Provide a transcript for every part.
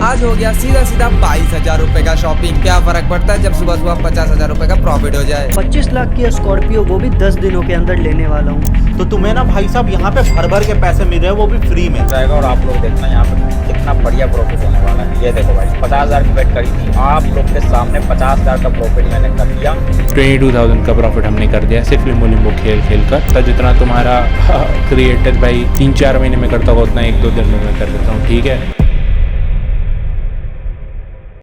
आज हो गया सीधा सीधा 22,000 रुपए का शॉपिंग। क्या फर्क पड़ता है जब सुबह सुबह 50,000 रुपए का प्रॉफिट हो जाए। 25 लाख की स्कॉर्पियो, वो भी 10 दिनों के अंदर लेने वाला हूँ। तो तुम्हें ना भाई साहब यहाँ पे भर भर के पैसे मिल रहे हैं, वो भी फ्री में जाएगा। और आप लोग देखना यहाँ पे कितना बढ़िया प्रॉफिट होने वाला है। ये देखो भाई 50,000 की बेट करी थी, आप लोग के सामने 50,000 का प्रॉफिट मैंने कर दिया। 22,000 का प्रॉफिट हमने कर दिया सिर्फ लिम्बो खेल खेल कर। तो जितना तुम्हारा क्रिएटर भाई 3-4 महीने में करता होगा उतना 1-2 दिन में मैं कर देता हूँ। ठीक है,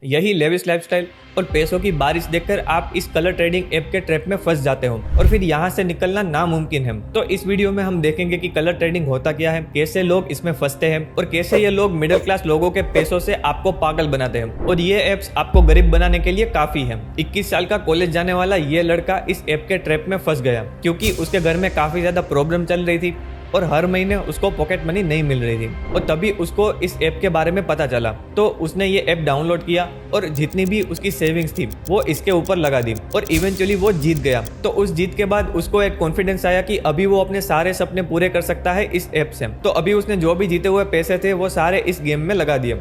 यही लेविश लाइफस्टाइल और पैसों की बारिश देखकर आप इस कलर ट्रेडिंग ऐप के ट्रैप में फंस जाते हो और फिर यहाँ से निकलना नामुमकिन है। तो इस वीडियो में हम देखेंगे कि कलर ट्रेडिंग होता क्या है, कैसे लोग इसमें फंसते हैं और कैसे ये लोग मिडिल क्लास लोगों के पैसों से आपको पागल बनाते हैं। और ये एप्स आपको गरीब बनाने के लिए काफी है। 21 साल का कॉलेज जाने वाला ये लड़का इस ऐप के ट्रैप में फंस गया क्योंकि उसके घर में काफी ज्यादा प्रॉब्लम चल रही थी और हर महीने उसको पॉकेट मनी नहीं मिल रही थी। और तभी उसको इस ऐप के बारे में पता चला तो उसने ये ऐप डाउनलोड किया और जितनी भी उसकी सेविंग्स थी वो इसके ऊपर लगा दी और इवेंचुअली वो जीत गया। तो उस जीत के बाद उसको एक कॉन्फिडेंस आया कि अभी वो अपने सारे सपने पूरे कर सकता है इस ऐप से। तो अभी उसने जो भी जीते हुए पैसे थे वो सारे इस गेम में लगा दिए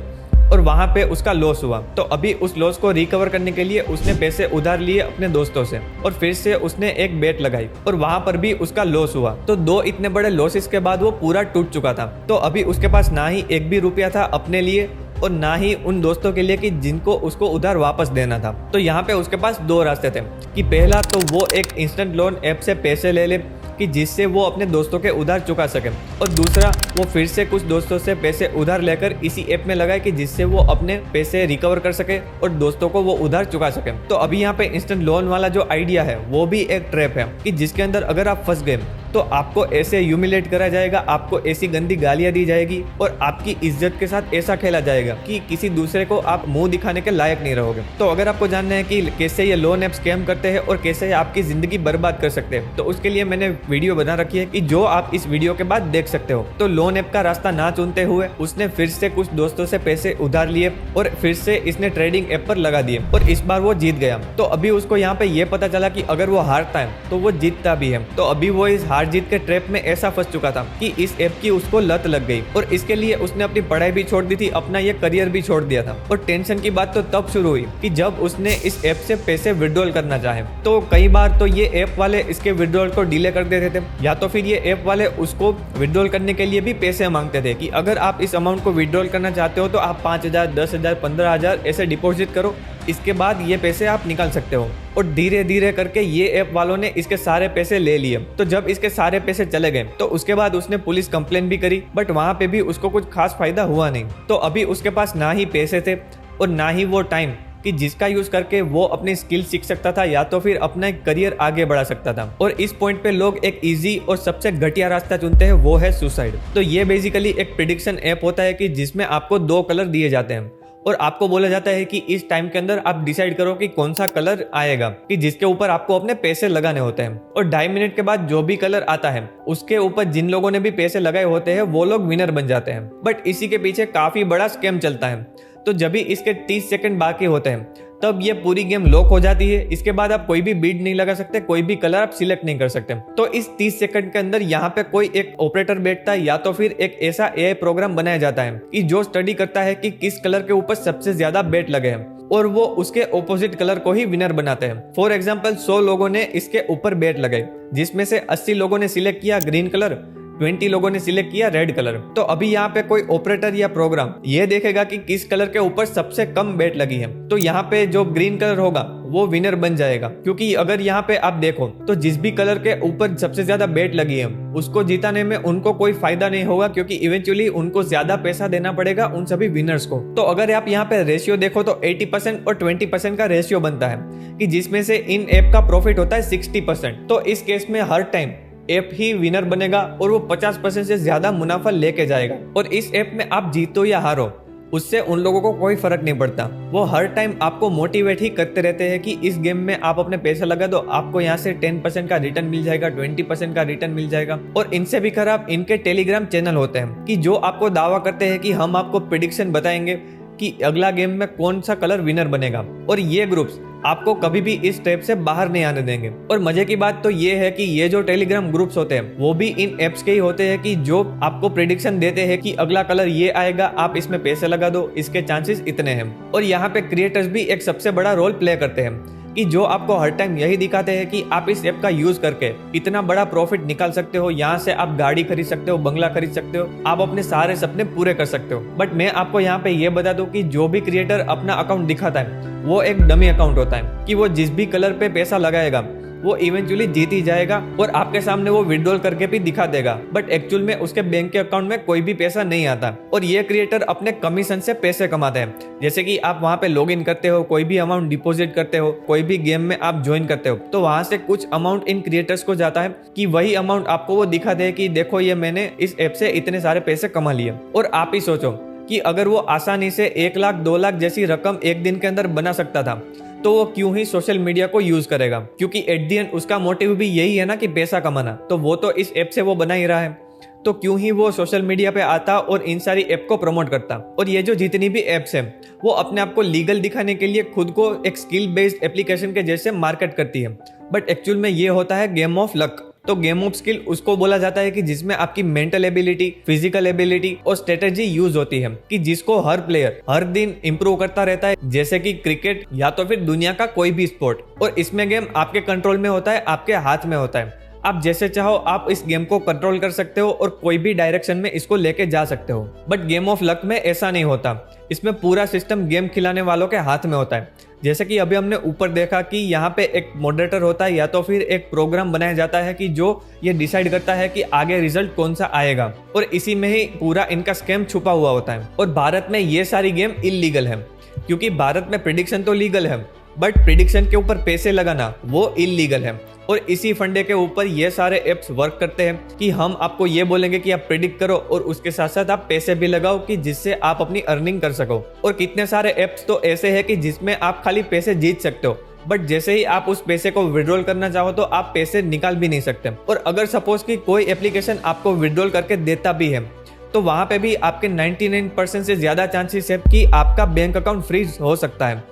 और वहां पे उसका लॉस हुआ। तो अभी उस लॉस को रिकवर करने के लिए उसने पैसे उधार लिए अपने दोस्तों से और फिर से उसने एक बेट लगाई और वहां पर भी उसका लॉस हुआ। तो 2 इतने बड़े लॉसेस के बाद वो पूरा टूट चुका था। तो अभी उसके पास ना ही एक भी रुपया था अपने लिए और ना ही उन दोस्तों के लिए कि जिनको उसको उधार वापस देना था। तो यहाँ पे उसके पास 2 रास्ते थे कि पहला तो वो एक इंस्टेंट लोन ऐप से पैसे ले ले कि जिससे वो अपने दोस्तों के उधार चुका सके और दूसरा वो फिर से कुछ दोस्तों से पैसे उधार लेकर इसी ऐप में लगाए कि जिससे वो अपने पैसे रिकवर कर सके और दोस्तों को वो उधार चुका सके। तो अभी यहाँ पे इंस्टेंट लोन वाला जो आइडिया है वो भी एक ट्रैप है कि जिसके अंदर अगर आप फंस गए तो आपको ऐसे ह्यूमिलेट करा जाएगा, आपको ऐसी गंदी गालियां दी जाएगी और आपकी इज्जत के साथ ऐसा खेला जाएगा कि किसी दूसरे को आप मुंह दिखाने के लायक नहीं रहोगे। तो अगर आपको जानना है कि कैसे ये लोन ऐप स्कैम करते हैं और कैसे आपकी जिंदगी बर्बाद कर सकते हैं तो उसके लिए मैंने वीडियो बना रखी है कि जो आप इस वीडियो के बाद देख सकते हो। तो लोन ऐप का रास्ता ना चुनते हुए उसने फिर से कुछ दोस्तों से पैसे उधार लिए और फिर से इसने ट्रेडिंग ऐप पर लगा दिए और इस बार वो जीत गया। तो अभी उसको यहाँ पे ये पता चला कि अगर वो हारता है तो वो जीतता भी है। तो अभी वो इस हार जीत के ट्रैप में ऐसा फंस चुका था कि इस ऐप की उसको लत लग गई और इसके लिए उसने अपनी पढ़ाई भी छोड़ दी थी, अपना ये करियर भी छोड़ दिया था। और टेंशन की बात तो तब शुरू हुई कि जब उसने इस ऐप से पैसे विड्रॉल करना चाहे। तो कई बार तो ये ऐप वाले इसके विड्रॉल को डिले कर देते थे या तो फिर ये ऐप वाले उसको विड्रॉल करने के लिए भी पैसे मांगते थे कि अगर आप इस अमाउंट को विड्रॉल करना चाहते हो तो आप 5,000, 10,000, 15,000 ऐसे डिपॉजिट करो, इसके बाद ये पैसे आप निकाल सकते हो। और धीरे धीरे करके ये ऐप वालों ने इसके सारे पैसे ले लिए। तो जब इसके सारे पैसे चले गए तो उसके बाद उसने पुलिस कंप्लेन भी करी बट वहां पे भी उसको कुछ खास फायदा हुआ नहीं। तो अभी उसके पास ना ही पैसे थे और ना ही वो टाइम कि जिसका यूज करके वो अपनी स्किल सीख सकता था या तो फिर अपना करियर आगे बढ़ा सकता था। और इस पॉइंट पे लोग एक इजी और सबसे घटिया रास्ता चुनते हैं, वो है सुसाइड। तो ये बेसिकली एक प्रेडिक्शन ऐप होता है कि जिसमें आपको 2 कलर दिए जाते हैं और आपको बोला जाता है कि इस टाइम के अंदर आप डिसाइड करो कि कौन सा कलर आएगा कि जिसके ऊपर आपको अपने पैसे लगाने होते हैं। और 2.5 मिनट के बाद जो भी कलर आता है उसके ऊपर जिन लोगों ने भी पैसे लगाए होते हैं वो लोग विनर बन जाते हैं। बट इसी के पीछे काफी बड़ा स्कैम चलता है। तो जब भी इसके 30 सेकंड बाकी होते हैं तब ये पूरी गेम लॉक हो जाती है। इसके बाद आप कोई भी बीड नहीं लगा सकते, कोई भी कलर आप सिलेक्ट नहीं कर सकते। तो इस 30 सेकंड के अंदर यहाँ पे कोई एक ऑपरेटर बैठता है या तो फिर एक ऐसा एआई प्रोग्राम बनाया जाता है कि जो स्टडी करता है कि किस कलर के ऊपर सबसे ज्यादा बेट लगे हैं और वो उसके ऑपोजिट कलर को ही विनर बनाते हैं। फॉर एग्जाम्पल 100 लोगों ने इसके ऊपर बेट लगाई जिसमें से 80 लोगों ने सिलेक्ट किया ग्रीन कलर, 20 लोगों ने सिलेक्ट किया रेड कलर। तो अभी यहाँ पे कोई ऑपरेटर या प्रोग्राम ये देखेगा कि किस कलर के ऊपर सबसे कम बेट लगी है। तो यहाँ पे जो ग्रीन कलर होगा वो विनर बन जाएगा क्योंकि अगर यहाँ पे आप देखो तो जिस भी कलर के ऊपर सबसे ज्यादा बेट लगी है उसको जीताने में उनको कोई फायदा नहीं होगा क्योंकि इवेंचुअली उनको ज्यादा पैसा देना पड़ेगा उन सभी विनर्स को। तो अगर आप यहाँ पे रेशियो देखो तो 80% और 20% का रेशियो बनता है कि जिसमें से इन ऐप का प्रॉफिट होता है 60%। तो इस केस में हर टाइम ऐप ही विनर बनेगा और वो 50% से ज्यादा मुनाफा लेके जाएगा। और इस ऐप में आप जीतो या हारो उससे उन लोगों को कोई फर्क नहीं पड़ता। वो हर टाइम आपको मोटिवेट ही करते रहते हैं कि इस गेम में आप अपने पैसे लगा दो, आपको यहाँ से 10% का रिटर्न मिल जाएगा, 20% का रिटर्न मिल जाएगा। और इनसे भी खराब इनके टेलीग्राम चैनल होते हैं कि जो आपको दावा करते हैं कि हम आपको प्रेडिक्शन बताएंगे कि अगला गेम में कौन सा कलर विनर बनेगा। और ये ग्रुप्स आपको कभी भी इस ट्रैप से बाहर नहीं आने देंगे। और मजे की बात तो ये है कि ये जो टेलीग्राम ग्रुप्स होते हैं वो भी इन एप्स के ही होते हैं कि जो आपको प्रेडिक्शन देते हैं कि अगला कलर ये आएगा, आप इसमें पैसे लगा दो, इसके चांसेस इतने हैं। और यहाँ पे क्रिएटर्स भी एक सबसे बड़ा रोल प्ले करते हैं कि जो आपको हर टाइम यही दिखाते हैं कि आप इस ऐप का यूज करके इतना बड़ा प्रॉफिट निकाल सकते हो, यहाँ से आप गाड़ी खरीद सकते हो, बंगला खरीद सकते हो, आप अपने सारे सपने पूरे कर सकते हो। बट मैं आपको यहाँ पे ये बता दूं कि जो भी क्रिएटर अपना अकाउंट दिखाता है वो एक डमी अकाउंट होता है कि वो जिस भी कलर पे पैसा लगाएगा वो इवेंचुअली जीत ही जाएगा और आपके सामने वो विड्रॉल करके भी दिखा देगा, बट एक्चुअल में उसके बैंक के अकाउंट में कोई भी पैसा नहीं आता। और ये क्रिएटर अपने कमीशन से पैसे कमाते हैं। जैसे कि आप वहां पे लॉग इन करते हो, कोई भी अमाउंट डिपॉजिट करते हो, कोई भी गेम में आप ज्वाइन करते हो, तो वहां से कुछ अमाउंट इन क्रिएटर्स को जाता है कि वही अमाउंट आपको वो दिखा दे कि देखो ये मैंने इस ऐप से इतने सारे पैसे कमा लिए। और आप ही सोचो कि अगर वो आसानी से 1 लाख 2 लाख जैसी रकम एक दिन के अंदर बना सकता था तो वो क्यों ही सोशल मीडिया को यूज करेगा, क्योंकि एट दी एंड उसका मोटिव भी यही है ना कि पैसा कमाना। तो वो तो इस ऐप से वो बना ही रहा है, तो क्यों ही वो सोशल मीडिया पे आता और इन सारी ऐप को प्रमोट करता। और ये जो जितनी भी ऐप्स हैं वो अपने आप को लीगल दिखाने के लिए खुद को एक स्किल बेस्ड एप्लीकेशन के जैसे मार्केट करती है, बट एक्चुअल में ये होता है गेम ऑफ लक। तो गेम ऑफ स्किल उसको बोला जाता है कि जिसमें आपकी मेंटल एबिलिटी, फिजिकल एबिलिटी और स्ट्रेटेजी यूज होती है, कि जिसको हर प्लेयर हर दिन इंप्रूव करता रहता है, जैसे कि क्रिकेट या तो फिर दुनिया का कोई भी स्पोर्ट। और इसमें गेम आपके कंट्रोल में होता है, आपके हाथ में होता है। आप जैसे चाहो आप इस गेम को कंट्रोल कर सकते हो और कोई भी डायरेक्शन में इसको लेके जा सकते हो। बट गेम ऑफ लक में ऐसा नहीं होता, इसमें पूरा सिस्टम गेम खिलाने वालों के हाथ में होता है। जैसे कि अभी हमने ऊपर देखा कि यहाँ पे एक मॉडरेटर होता है या तो फिर एक प्रोग्राम बनाया जाता है कि जो ये डिसाइड करता है कि आगे रिजल्ट कौन सा आएगा, और इसी में ही पूरा इनका स्कैम छुपा हुआ होता है। और भारत में ये सारी गेम इलीगल है, क्योंकि भारत में प्रेडिक्शन तो लीगल है बट प्रेडिक्शन के ऊपर पैसे लगाना वो इलीगल है। और इसी फंडे के ऊपर ये सारे एप्स वर्क करते हैं कि हम आपको ये बोलेंगे कि आप प्रेडिक्ट करो और उसके साथ साथ आप पैसे भी लगाओ कि जिससे आप अपनी अर्निंग कर सको। और कितने सारे एप्स तो ऐसे हैं कि जिसमें आप खाली पैसे जीत सकते हो, बट जैसे ही आप उस पैसे को विड्रॉल करना चाहो तो आप पैसे निकाल भी नहीं सकते। और अगर सपोज कि कोई एप्लीकेशन आपको विड्रॉल करके देता भी है तो वहां पे भी आपके 99% से ज्यादा चांसेस है कि आपका बैंक अकाउंट फ्रीज हो सकता है,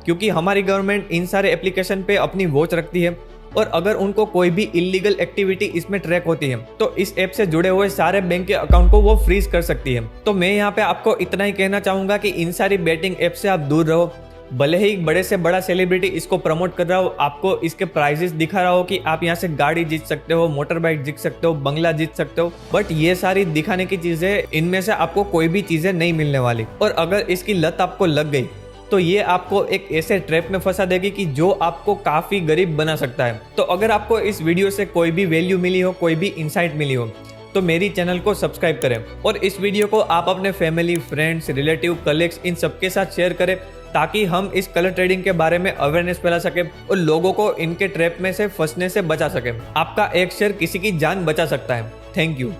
क्योंकि हमारी गवर्नमेंट इन सारे एप्लीकेशन पे अपनी वॉच रखती है। और अगर उनको कोई भी इलीगल एक्टिविटी इसमें ट्रैक होती है तो इस ऐप से जुड़े हुए सारे बैंक के अकाउंट को वो फ्रीज कर सकती है। तो मैं यहाँ पे आपको इतना ही कहना चाहूंगा कि इन सारी बेटिंग ऐप से आप दूर रहो। भले ही बड़े से बड़ा सेलिब्रिटी इसको प्रमोट कर रहा हो, आपको इसके प्राइजेस दिखा रहा हो कि आप यहाँ से गाड़ी जीत सकते हो, मोटर बाइक जीत सकते हो, बंगला जीत सकते हो, बट ये सारी दिखाने की चीजें, इनमें से आपको कोई भी चीजें नहीं मिलने वाली। और अगर इसकी लत आपको लग गई तो ये आपको एक ऐसे ट्रैप में फंसा देगी कि जो आपको काफी गरीब बना सकता है। तो अगर आपको इस वीडियो से कोई भी वैल्यू मिली हो, कोई भी इंसाइट मिली हो, तो मेरी चैनल को सब्सक्राइब करें और इस वीडियो को आप अपने फैमिली, फ्रेंड्स, रिलेटिव, कलीग्स इन सबके साथ शेयर करें, ताकि हम इस कलर ट्रेडिंग के बारे में अवेयरनेस फैला सके और लोगों को इनके ट्रैप में से फंसने से बचा सके। आपका एक शेयर किसी की जान बचा सकता है। Thank you.